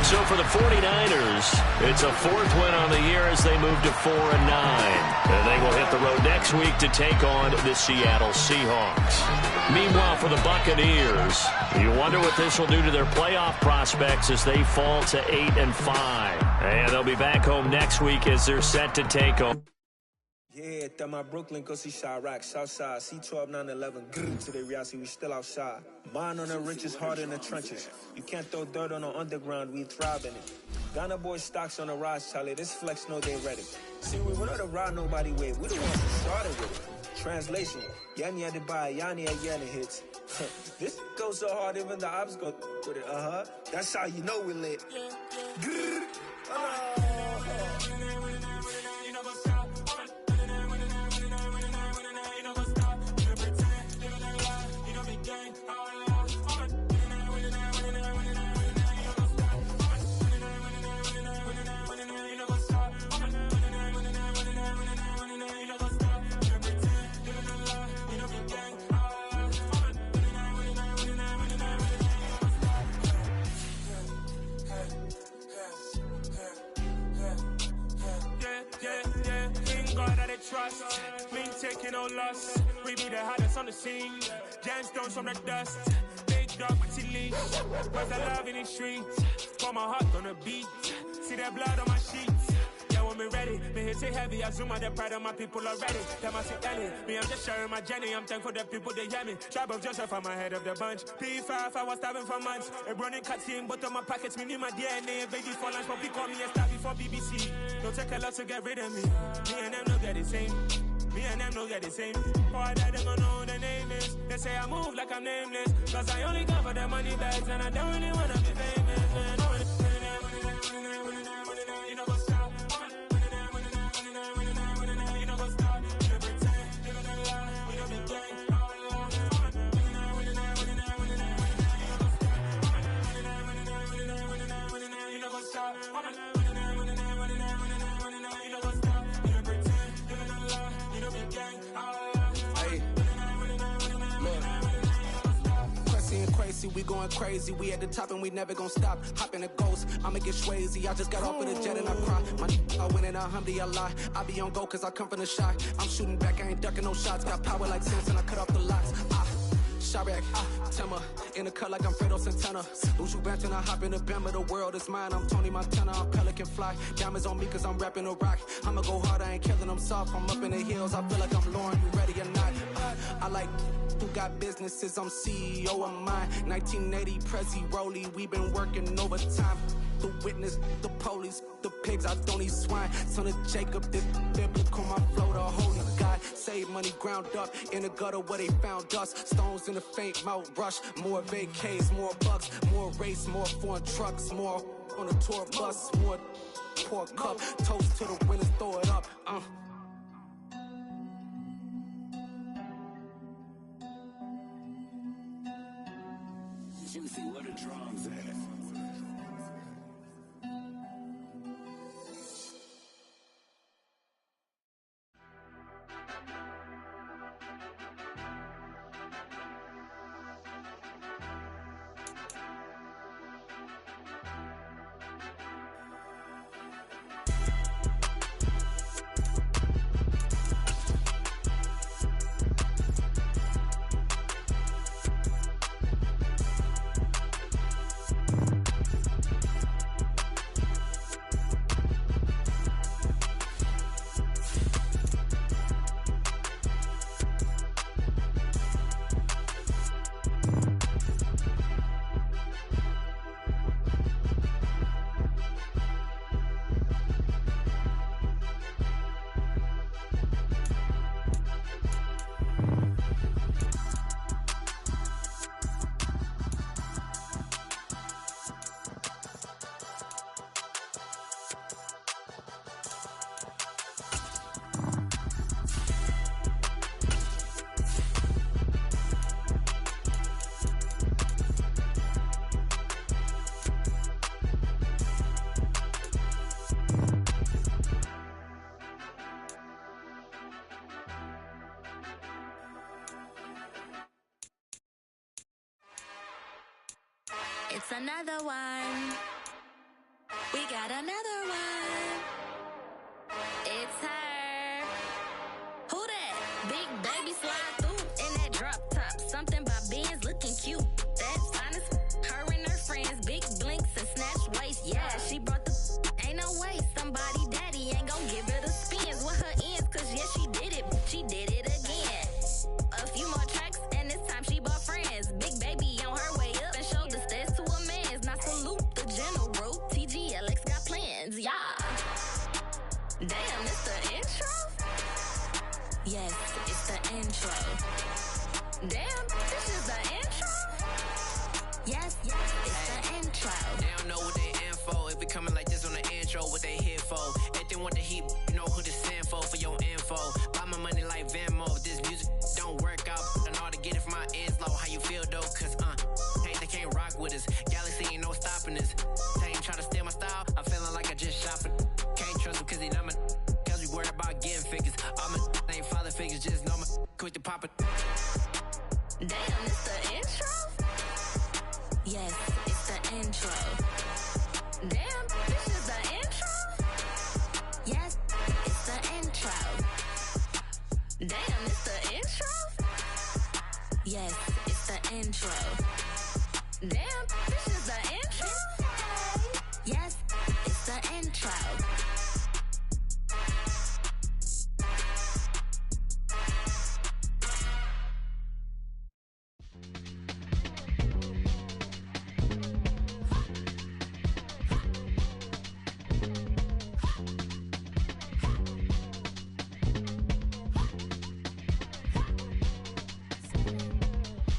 So for the 49ers, it's a fourth win on the year as they move to 4-9. And they will hit the road next week to take on the Seattle Seahawks. Meanwhile, for the Buccaneers, you wonder what this will do to their playoff prospects as they fall to 8-5. And they'll be back home next week as they're set to take on. Yeah, that my Brooklyn go see Chirac, Southside, C12, 911, grrr, to the reality, we still outside. Mine on the riches, heart in the trenches. You can't throw dirt on the underground, we thrive in it. Ghana boy stocks on the rise, Charlie, this flex know they ready. See, we were not to ride nobody with, we the ones who started with it. Translation, Yanni had to buy, Yanni had Yanni hits. This goes so hard, even the ops go with it, That's how you know we lit. Grrr, trust, me taking no loss. We be the hottest on the scene. Gemstones from the dust. Big dog with your leash. Where's the love in the streets? Pour my heart on the beat. See that blood on my sheets. Yeah, when me ready, me hit it heavy. I zoom out the pride of my people already. Them I see Ellie. Me, I'm just sharing my journey. I'm thankful that people they hear me. Tribe of Joseph, I'm ahead of the bunch. P5, I was starving for months. A running cutscene, but on my pockets, me knew my DNA. Baby for lunch, but we call me a star before BBC. Don't take a lot to get rid of me. Me and them no get the same. Me and them no get the same. For I die, they gon' know who the name is. They say I move like I'm nameless. Cause I only come for the money bags. And I don't really wanna be famous, man. You know what's up? You know what's up? You pretend. We don't be gang. You know what's up? Crazy, we going crazy. We at the top and we never gonna stop. Hop in a ghost, I'ma get swayzy. I just got off of the jet and I cry. My I win in a Humvee, I lie. I be on go cause I come from the shot. I'm shooting back, I ain't ducking no shots. Got power like Samson, I cut off the locks. Chirac, Tema, in the cut like I'm Fredo Santana. Uju Banton, I hop in the Bama, the world is mine. I'm Tony Montana, I'm Pelican Fly. Diamonds on me cause I'm rapping a rock. I'ma go hard, I ain't killing them soft. I'm up in the hills, I feel like I'm Lauren, you ready or not? I like who got businesses, I'm CEO of mine. 1980 Prezi Rolly, we been working overtime. The witness, the police, the pigs, I don't eat swine. Son of Jacob, this biblical, my flow, the holy God. Save money ground up in the gutter where they found us. Stones in the faint mouth rush. More vacays, more bucks, more race, more foreign trucks, more on a tour bus, more pour cup. Toast to the winners, throw it up. Juicy, what a drums at? another one. We got another one. It's her. Who that? Big baby slide through in that drop top. Something by Benz looking cute. That's honest. Her and her friends, big blinks and snatch waist. Yeah, she brought the ain't no way. Somebody daddy ain't gon' give her the spins with her ends. Cause yeah, she did it. She did it again. A few more tracks and this time she bought friends. Big baby on her way up and showed the stairs to a man's. Now salute the general. TGLX got plans, yeah. Damn, it's the intro? Yes, it's the intro. Damn, this is the intro? Yes, it's the intro. They don't know what they in for. If we coming like this on the intro, what they here for? Everything want the heat, you know who to send for your info. Buy my money like Venmo. This music don't work out. And all to get it from my ends low. How you feel though? Cause they can't rock with us. Galaxy ain't no stopping us. They ain't trying to steal my style. I'm feeling like I just shot it. Can't trust him cause he not my. Cause we worried about getting figures. All my ain't father figures, just know my quick to pop it. Damn, it's the intro? Yes, it's the intro. Damn, this is the intro? Yes, it's the intro. Damn, it's the intro? Yes, it's the intro. Damn, this is the intro? Yes, it's the intro.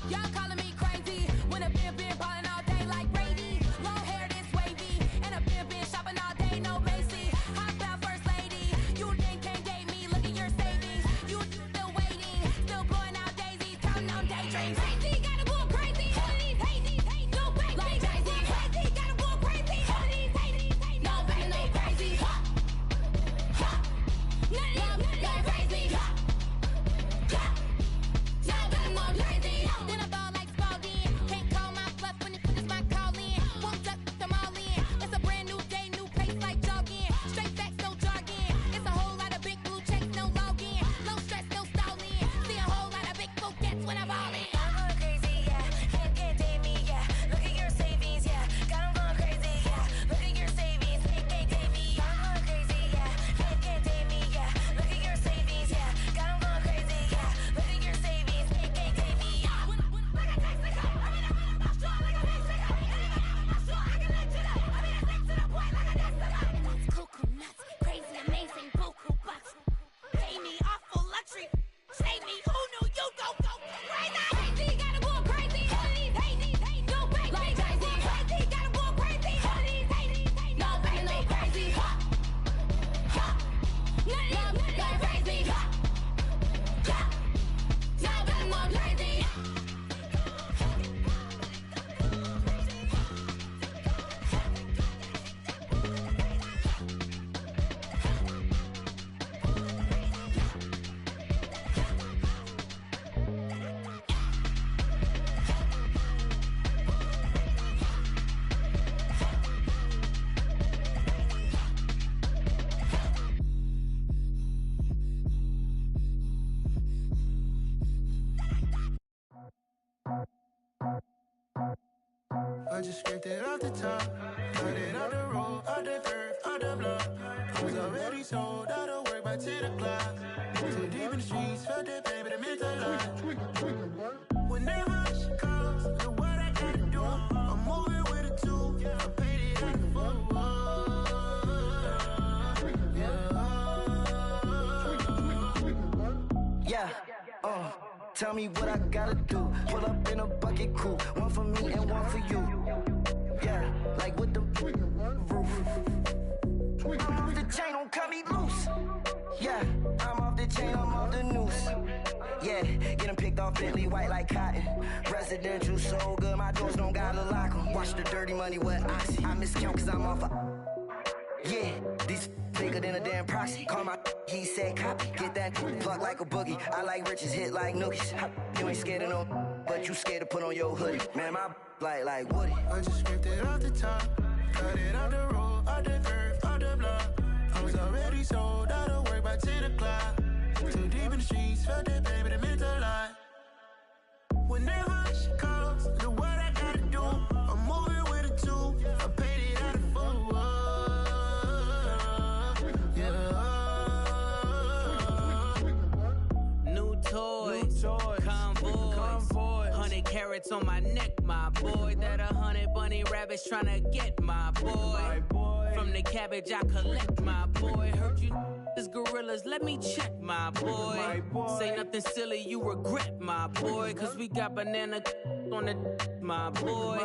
Y'all calling me crazy when a been ballin' all day like Brady. Long hair this wavy, and a been shopping all day, no Macy. Hot about first lady, you think can't date me? Look at your savings, you still waiting, still blowing out daisies, counting on daydreams. Crazy, gotta go crazy. All of these hazy, no baby. Like Jay-Z, crazy, gotta go crazy. All of these hazy, no baby, no crazy. Nothing go crazy. Then I ball like Spalding. Can't call my bluff when it's my call in. Won't duck them all in. It's a brand new day, new pace like jogging. Straight facts, no jargon. It's a whole lot of big blue checks, no login. No stress, no stalling. See a whole lot of big focus when I ball in. I'm going crazy, yeah. Can't date me, yeah. Look at your savings, yeah. Got 'em going crazy, yeah. Look at your savings, can't date me. I'm going crazy, yeah. Can't date me, yeah. Look at your savings, yeah. Got 'em going crazy, yeah. Look at your savings, can't date me. Coconuts, crazy, amazing, buku bucks. Pay me awful luxury. Save me, who knew you go crazy? Crazy, gotta go crazy. All of these hazy, no baby. Like Jay-Z, crazy, gotta go crazy. All of these hazy, no baby, no crazy. Nothing go crazy. No baby, no crazy. I just scraped it off the top, cut it out the road, out the dirt, out the block. I was already sold out of work by 10 o'clock. Too deep in the streets, felt that pain, but it meant a lot. Whenever she calls, do what I gotta do. I'm moving with a two, I paid it out the four. Yeah, tell me what I gotta do. Pull up in a bucket crew, one for me and one for you. Yeah, like with the roof. I'm off the chain, don't cut me loose. Yeah, I'm off the chain, I'm off the noose. Yeah, getting picked off Bentley white like cotton. Residential so good, my doors don't gotta lock 'em. Watch the dirty money with oxy. I miscount cause I'm off yeah, these bigger than a damn proxy. Call my he said copy. Get that plug like a boogie. I like riches, hit like nookies. You ain't scared of no but you scared to put on your hoodie. Man, my like Woody. I just scraped it off the top, cut it out the road, out the curve, out the block. I was already sold out of work by 10 o'clock. Too deep in the streets, felt that baby, that meant a lot. Whenever she calls, do what I gotta do. I'm moving with a two, I paid it out of full. Yeah. New toys, convoys, 100 carats on my neck, my boy. That 100 bunny rabbits tryna get my boy. From the cabbage I collect, my boy. Heard you is gorillas, let me check, my boy. Say nothing silly, you regret, my boy. Cause we got banana on the my boy.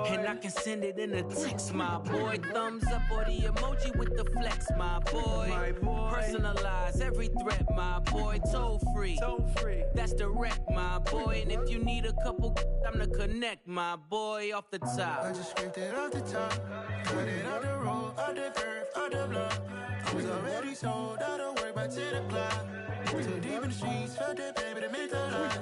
And I can send it in a text, my boy. Thumbs up or the emoji with the flex, my boy. Personalize every threat, my boy. Toll free, that's direct, my boy. And if you need a couple, I'm the connect, my boy. Off the top, I just scraped it off the top, cut it out the road, out the curve, out the block. I was already sold out of work by 10 o'clock. Too deep in the streets, felt that baby, that meant a lot.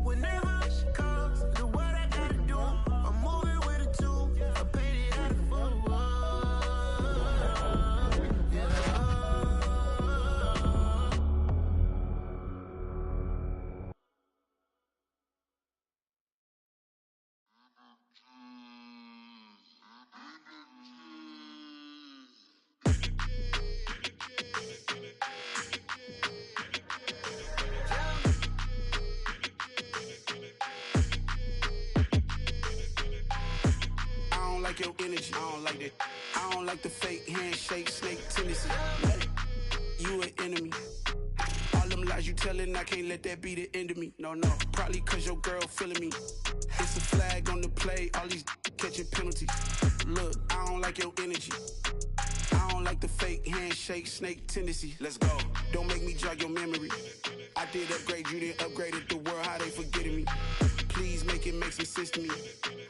Whenever she calls, do what I gotta do. I'm moving with a two, I paid it out of full. Like your energy, I don't like that. I don't like the fake handshake, snake tendency. You an enemy. All them lies you telling, I can't let that be the end of me. No, probably cause your girl feeling me. It's a flag on the play, all these catching penalties. Look, I don't like your energy. I don't like the fake handshake, snake tendency. Let's go. Don't make me jog your memory. I did upgrade, you didn't upgrade it. The world, how they forgetting me. Please make it make some sense to me.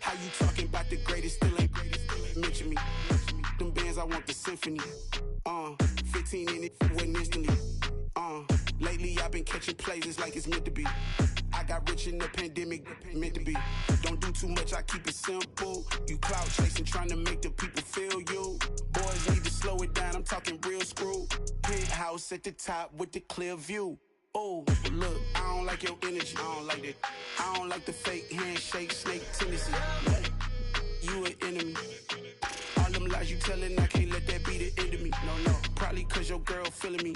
How you talking about the greatest, still ain't greatest, mention me. Them bands, I want the symphony. 15 in it, wasn't instantly. Lately I've been catching plays, it's like it's meant to be. I got rich in the pandemic, meant to be. Don't do too much, I keep it simple. You clout chasing, trying to make the people feel you. Boys need to slow it down, I'm talking real screw. Penthouse at the top with the clear view. Oh, look, I don't like your energy, I don't like that. I don't like the fake handshake, snake tendency. You an enemy. All them lies you telling, I can't let that be the end of me. No, probably cause your girl feeling me.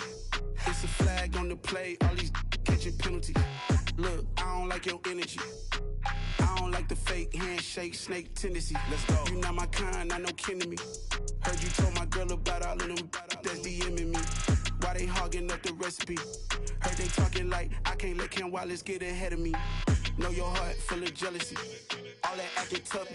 It's a flag on the play, all these catching penalties. Look, I don't like your energy. I don't like the fake handshake, snake tendency. Let's go. You not my kind, not no kin to me. Heard you told my girl about all of them that's DMing me. Why they hogging up the recipe? Heard they talking like I can't let Ken Wallace get ahead of me. Know your heart full of jealousy. All that acting tough.